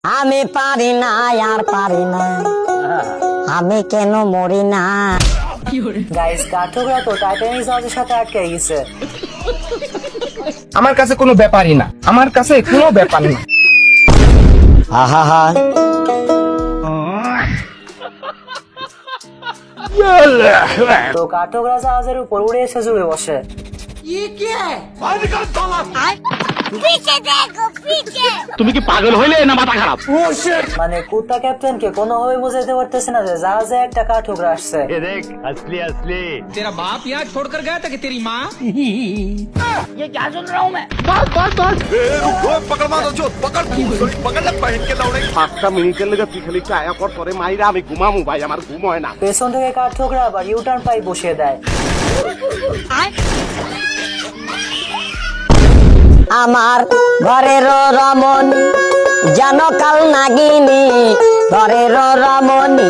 আমি পারি না আর পারি না, আমি কেন মরি না। গাইস কাঠঠোকরা তো টাইটানিক জাহাজের সাথে আটকে গেছে। আমার কাছে কোনো ব্যাপারই না, আমার কাছে কোনো ব্যাপার না। আহা হা তো কাঠঠোকরা জাহাজের উপর উড়ে এসে জুড়ে বসে। তুমি কি পাগল হইলে না মাথা খারাপ? মানে কুত্তা ক্যাপ্টেনকে কোনোভাবে বোঝাইতে পারতেছে না যে জাহাজে একটা কাঠঠোকরা আসছে। দেখ আসলি আসলি तेरा बाप यहाँ छोड़कर गया था कि तेरी माँ? পাঁচটা মিনিটের লেগে তুই খালি চায়া কর পরে মাইরা আমি ঘুমামু ভাই, আমার ঘুম হয় না। পেছন থেকে কাঠঠোকরা আবার ইউটার্ন পাই বসিয়ে দেয়। আমার ঘরের রমণী যেন কাল নাগিনী, ঘরের রমণী